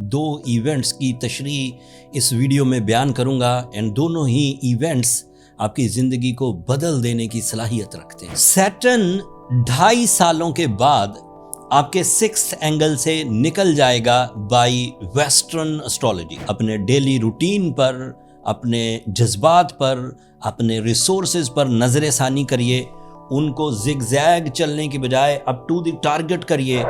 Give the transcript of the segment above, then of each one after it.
दो इवेंट्स की तशरीह इस वीडियो में बयान करूंगा एंड दोनों ही इवेंट्स आपकी ज़िंदगी को बदल देने की सलाहियत रखते हैं। सैटर्न 2.5 सालों के बाद आपके 6th एंगल से निकल जाएगा बाय वेस्टर्न एस्ट्रोलॉजी। अपने डेली रूटीन पर, अपने जज्बात पर, अपने रिसोर्सेज पर नजर सानी करिए, उनको जिगजैग चलने की बजाय अप टू द टारगेट करिए।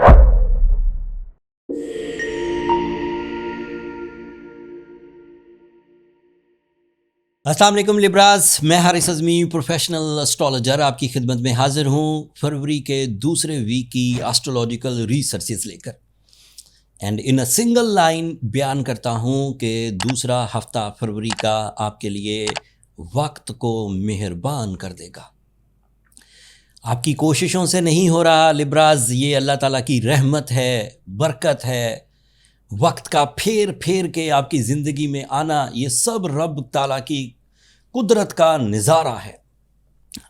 अस्सलाम वालेकुम लिब्रास, मैं हारिस अज़मी प्रोफेशनल एस्ट्रोलॉजर आपकी खिदमत में हाजिर हूँ फरवरी के दूसरे वीक की एस्ट्रोलॉजिकल रिसर्चेस लेकर and in a single line बयान करता हूँ कि दूसरा हफ्ता फरवरी का आपके लिए वक्त को मेहरबान कर देगा। आपकी कोशिशों से नहीं हो रहा लिब्रास, ये अल्लाह ताला की रहमत है, बरकत है। वक्त का फेर फेर के आपकी ज़िंदगी में आना, ये सब रब ताला की कुदरत का नज़ारा है।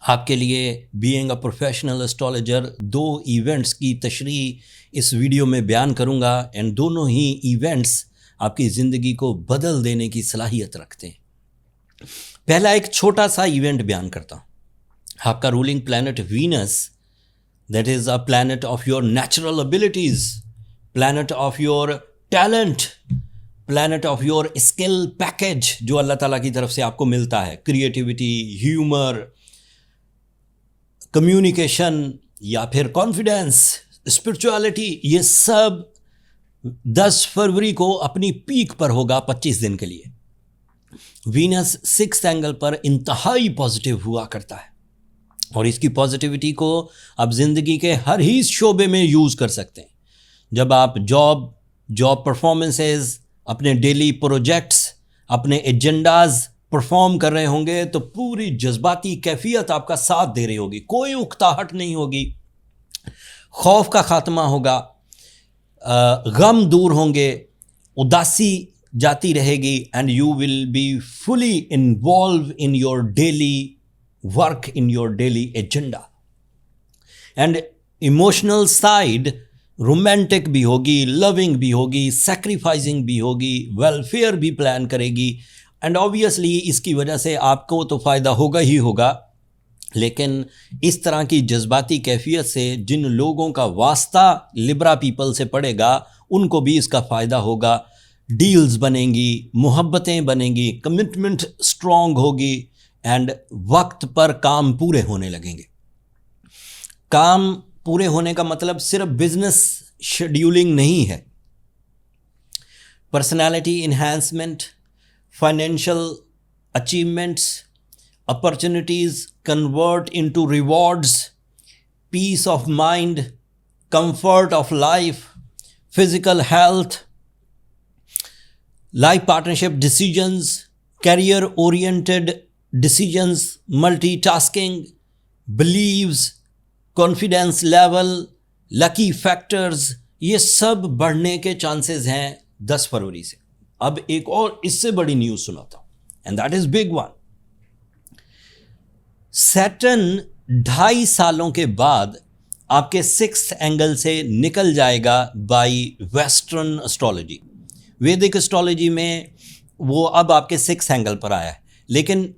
आपके लिए being a professional astrologer 2 events की तशरीह इस वीडियो में बयान करूंगा एंड दोनों ही इवेंट्स आपकी ज़िंदगी को बदल देने की सलाहियत रखते हैं। पहला एक छोटा सा इवेंट बयान करता हूँ। आपका ruling planet Venus, that is a planet of your natural abilities, planet of your talent, planet of your skill package जो अल्लाह ताला की तरफ से आपको मिलता है, क्रिएटिविटी, ह्यूमर, कम्युनिकेशन या फिर कॉन्फिडेंस, स्पिरिचुअलिटी, ये सब 10 फरवरी को अपनी पीक पर होगा 25 दिन के लिए। वीनस 6th एंगल पर इंतहाई पॉजिटिव हुआ करता है और इसकी पॉजिटिविटी को आप ज़िंदगी के हर ही शोबे में यूज़ कर सकते हैं। जब आप जॉब परफॉर्मेंसेस, अपने डेली प्रोजेक्ट्स, अपने एजेंडाज परफॉर्म कर रहे होंगे तो पूरी जज्बाती कैफियत आपका साथ दे रही होगी, कोई उकताहट नहीं होगी, खौफ का खात्मा होगा, गम दूर होंगे, उदासी जाती रहेगी and you will be fully involve in your daily work, in your daily agenda. And emotional side romantic भी होगी, लविंग भी होगी, सैक्रिफाइसिंग भी होगी, वेलफेयर भी प्लान करेगी एंड ऑब्वियसली इसकी वजह से आपको तो फ़ायदा होगा ही होगा, लेकिन इस तरह की जज्बाती कैफियत से जिन लोगों का वास्ता लिब्रा पीपल से पड़ेगा उनको भी इसका फ़ायदा होगा। डील्स बनेंगी, मोहब्बतें बनेंगी, कमिटमेंट स्ट्रॉन्ग होगी एंड वक्त पर काम पूरे होने लगेंगे। काम पूरे होने का मतलब सिर्फ बिजनेस शेड्यूलिंग नहीं है। Personality enhancement, financial achievements, opportunities convert into rewards, peace of mind, comfort of life, physical health, life partnership decisions, career oriented decisions, multitasking, beliefs, confidence level, lucky factors, ये सब बढ़ने के चांसेस हैं 10 फरवरी से। अब एक और इससे बड़ी न्यूज़ सुनाता हूँ and that is big one. Saturn 2.5 सालों के बाद आपके 6th एंगल से निकल जाएगा बाय वेस्टर्न एस्ट्रोलॉजी। वैदिक एस्ट्रोलॉजी में वो अब आपके 6th एंगल पर आया है, लेकिन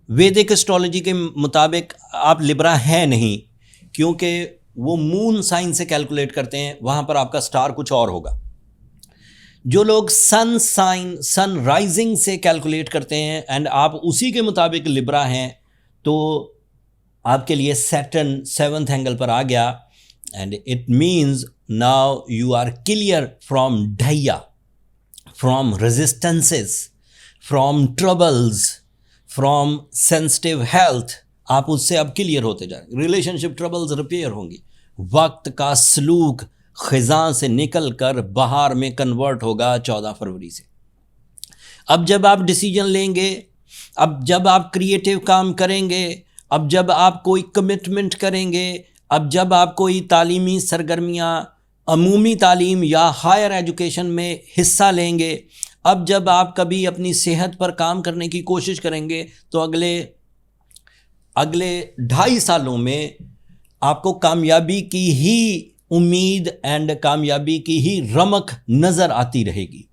वैदिक एस्ट्रोलॉजी के मुताबिक आप लिब्रा हैं नहीं, क्योंकि वो मून साइन से कैलकुलेट करते हैं, वहाँ पर आपका स्टार कुछ और होगा। जो लोग सन साइन, सन राइजिंग से कैलकुलेट करते हैं एंड आप उसी के मुताबिक लिब्रा हैं, तो आपके लिए सैटर्न 7th एंगल पर आ गया and it means now you are clear from ढैया, from resistances, from troubles, from sensitive health. आप उससे अब क्लियर होते जाएंगे, रिलेशनशिप ट्रबल्स रिपेयर होंगी, वक्त का सलूक खिज़ां से निकल कर बहार में कन्वर्ट होगा 14 फरवरी से। अब जब आप डिसीजन लेंगे, अब जब आप क्रिएटिव काम करेंगे, अब जब आप कोई कमिटमेंट करेंगे, अब जब आप कोई तालीमी सरगर्मियाँ, अमूमी तालीम या हायर एजुकेशन में हिस्सा लेंगे, अब जब आप कभी अपनी सेहत पर काम करने की कोशिश करेंगे, तो अगले 2.5 सालों में आपको कामयाबी की ही उम्मीद एंड कामयाबी की ही रमक नज़र आती रहेगी।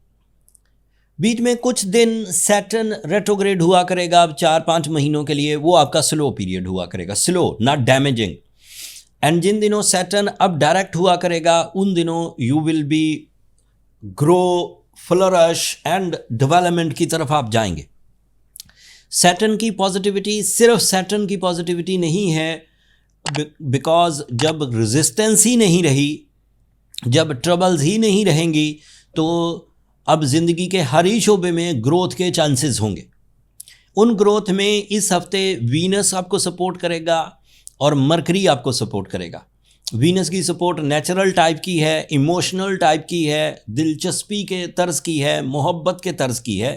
बीच में कुछ दिन सैटर्न रेट्रोग्रेड हुआ करेगा, अब 4-5 महीनों के लिए, वो आपका स्लो पीरियड हुआ करेगा, स्लो नॉट डैमेजिंग। एंड जिन दिनों सैटर्न अब डायरेक्ट हुआ करेगा उन दिनों you will be grow, flourish and development की तरफ आप जाएंगे। सैटर्न की पॉजिटिविटी सिर्फ सैटर्न की पॉजिटिविटी नहीं है, बिकॉज जब रेजिस्टेंस ही नहीं रही, जब ट्रबल्स ही नहीं रहेंगी, तो अब ज़िंदगी के हर ही शोबे में ग्रोथ के चांसेस होंगे। उन ग्रोथ में इस हफ्ते वीनस आपको सपोर्ट करेगा और मरकरी आपको सपोर्ट करेगा। वीनस की सपोर्ट नेचुरल टाइप की है, इमोशनल टाइप की है, दिलचस्पी के तर्ज की है, मोहब्बत के तर्ज की है।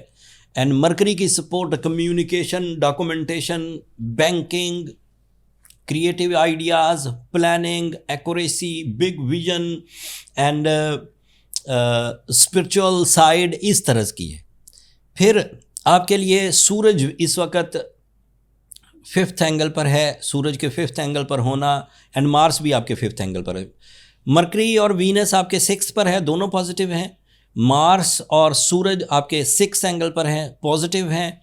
एंड मरकरी की support communication, documentation, banking, creative ideas, planning, accuracy, big vision and spiritual side, इस तरह की है। फिर आपके लिए सूरज इस वक्त 5th एंगल पर है, सूरज के 5th एंगल पर होना, एंड मार्स भी आपके 5th एंगल पर है। मरकरी और वीनस आपके 6th पर है, दोनों पॉजिटिव हैं। मार्स और सूरज आपके 6th एंगल पर हैं, पॉजिटिव हैं।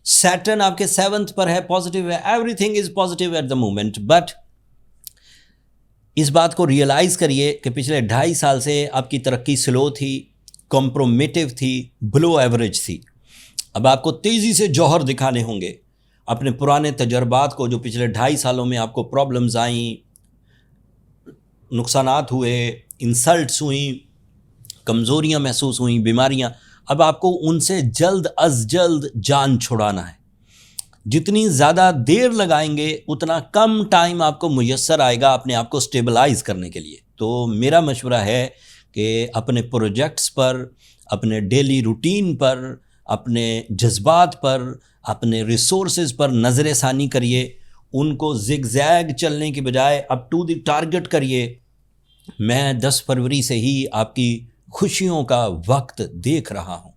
सैटर्न आपके 7th पर है, पॉजिटिव है। Everything is positive at the moment. But इस बात को रियलाइज़ करिए कि पिछले 2.5 साल से आपकी तरक्की स्लो थी, कॉम्प्रोमेटिव थी, बिलो एवरेज थी। अब आपको तेज़ी से जौहर दिखाने होंगे अपने पुराने तजर्बात को, जो पिछले 2.5 सालों में आपको प्रॉब्लम्स आईं, नुकसानात हुए, इंसल्ट्स हुई, कमज़ोरियाँ महसूस हुई, बीमारियाँ। अब आपको उनसे जल्द अज जल्द जान छुड़ाना है। जितनी ज़्यादा देर लगाएंगे उतना कम टाइम आपको मुयस्सर आएगा अपने आप को स्टेबलाइज करने के लिए। तो मेरा मशवरा है कि अपने प्रोजेक्ट्स पर, अपने डेली रूटीन पर, अपने जज्बात पर, अपने रिसोर्सेज पर नज़र षानी करिए। उनको जिगजैग चलने की बजाय अप टू द टारगेट करिए। मैं 10 फरवरी से ही आपकी खुशियों का वक्त देख रहा हूँ।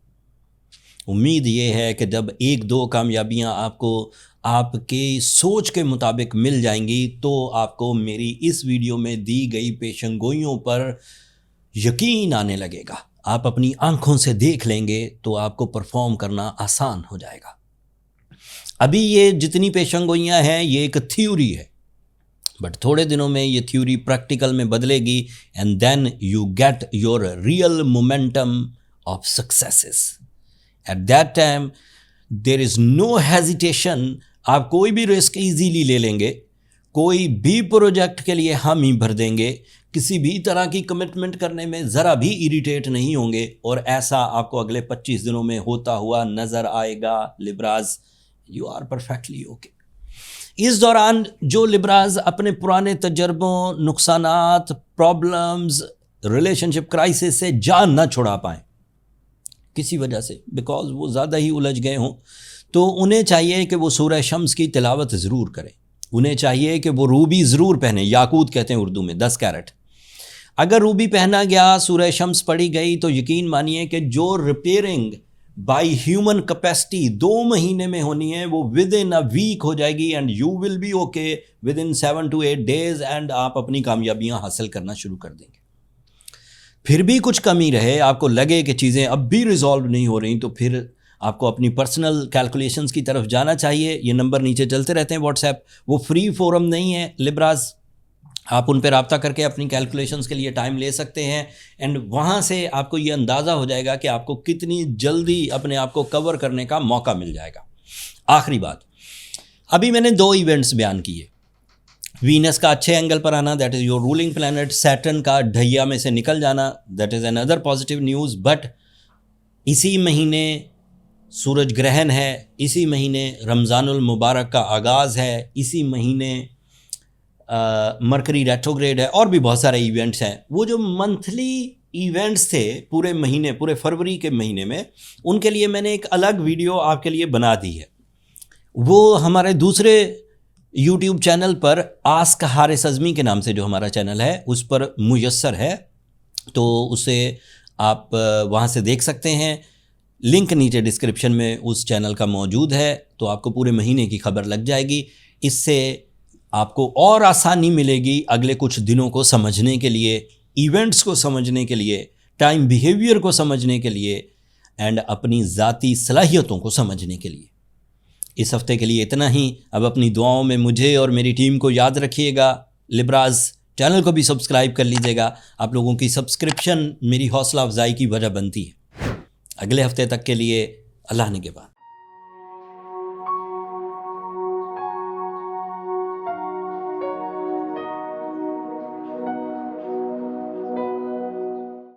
उम्मीद ये है कि जब 1-2 कामयाबियाँ आपको आपके सोच के मुताबिक मिल जाएंगी, तो आपको मेरी इस वीडियो में दी गई पेशंगोइयों पर यकीन आने लगेगा। आप अपनी आंखों से देख लेंगे तो आपको परफॉर्म करना आसान हो जाएगा। अभी ये जितनी पेशंगोइयाँ हैं ये एक थ्योरी है, बट थोड़े दिनों में ये थ्योरी प्रैक्टिकल में बदलेगी, and then you get your real momentum of successes. At that time there is no hesitation. आप कोई भी रिस्क इजीली ले लेंगे, कोई भी प्रोजेक्ट के लिए हामी भर देंगे, किसी भी तरह की कमिटमेंट करने में ज़रा भी इरिटेट नहीं होंगे, और ऐसा आपको अगले 25 दिनों में होता हुआ नज़र आएगा। Libras, you are perfectly okay. इस दौरान जो लिब्राज अपने पुराने तजर्बों, नुकसानात, प्रॉब्लम्स, रिलेशनशिप क्राइसिस से जान ना छुड़ा पाएँ किसी वजह से, बिकॉज वो ज़्यादा ही उलझ गए हों, तो उन्हें चाहिए कि वो सूरह शम्स की तिलावत ज़रूर करें। उन्हें चाहिए कि वो रूबी ज़रूर पहने, याकूत कहते हैं उर्दू में, 10 कैरेट। अगर रूबी पहना गया, सूरह शम्स पढ़ी गई, तो यकीन मानिए कि जो रिपेयरिंग बाय ह्यूमन कैपेसिटी 2 महीने में होनी है, वो विद इन अ वीक हो जाएगी, and you will be okay with in 7 to 8 days, and आप अपनी कामयाबियाँ हासिल करना शुरू कर देंगे। फिर भी कुछ कमी रहे, आपको लगे कि चीज़ें अब भी रिजॉल्व नहीं हो रही, तो फिर आपको अपनी पर्सनल कैलकुलेशंस की तरफ जाना चाहिए। ये नंबर नीचे चलते रहते हैं व्हाट्सएप, वो फ्री फोरम नहीं है लिब्राज, आप उन पर रब्ता करके अपनी कैलकुलेशंस के लिए टाइम ले सकते हैं, एंड वहाँ से आपको ये अंदाज़ा हो जाएगा कि आपको कितनी जल्दी अपने आप को कवर करने का मौका मिल जाएगा। आखिरी बात, अभी मैंने 2 इवेंट्स बयान किए। वीनस का अच्छे एंगल पर आना, that is your ruling planet. Saturn का ढैया में से निकल जाना, that is another positive news. But इसी महीने सूरज ग्रहण है, इसी महीने रमज़ानुल मुबारक का आगाज़ है, इसी महीने मरकरी रेट्रोग्रेड है, और भी बहुत सारे इवेंट्स हैं। वो जो मंथली इवेंट्स थे पूरे महीने, पूरे फरवरी के महीने में, उनके लिए मैंने एक अलग वीडियो आपके लिए बना दी है। वो हमारे दूसरे यूट्यूब चैनल पर आस्क हारिस अज़मी के नाम से जो हमारा चैनल है उस पर मुयस्सर है, तो उसे आप वहाँ से देख सकते हैं। लिंक नीचे डिस्क्रिप्शन में उस चैनल का मौजूद है, तो आपको पूरे महीने की खबर लग जाएगी। इससे आपको और आसानी मिलेगी अगले कुछ दिनों को समझने के लिए, इवेंट्स को समझने के लिए, टाइम बिहेवियर को समझने के लिए, एंड अपनी ज़ाती सलाहियतों को समझने के लिए। इस हफ्ते के लिए इतना ही। अब अपनी दुआओं में मुझे और मेरी टीम को याद रखिएगा। लिब्रास चैनल को भी सब्सक्राइब कर लीजिएगा। आप लोगों की सब्सक्रिप्शन मेरी हौसला अफजाई की वजह बनती है। अगले हफ्ते तक के लिए अल्लाह निगहबान।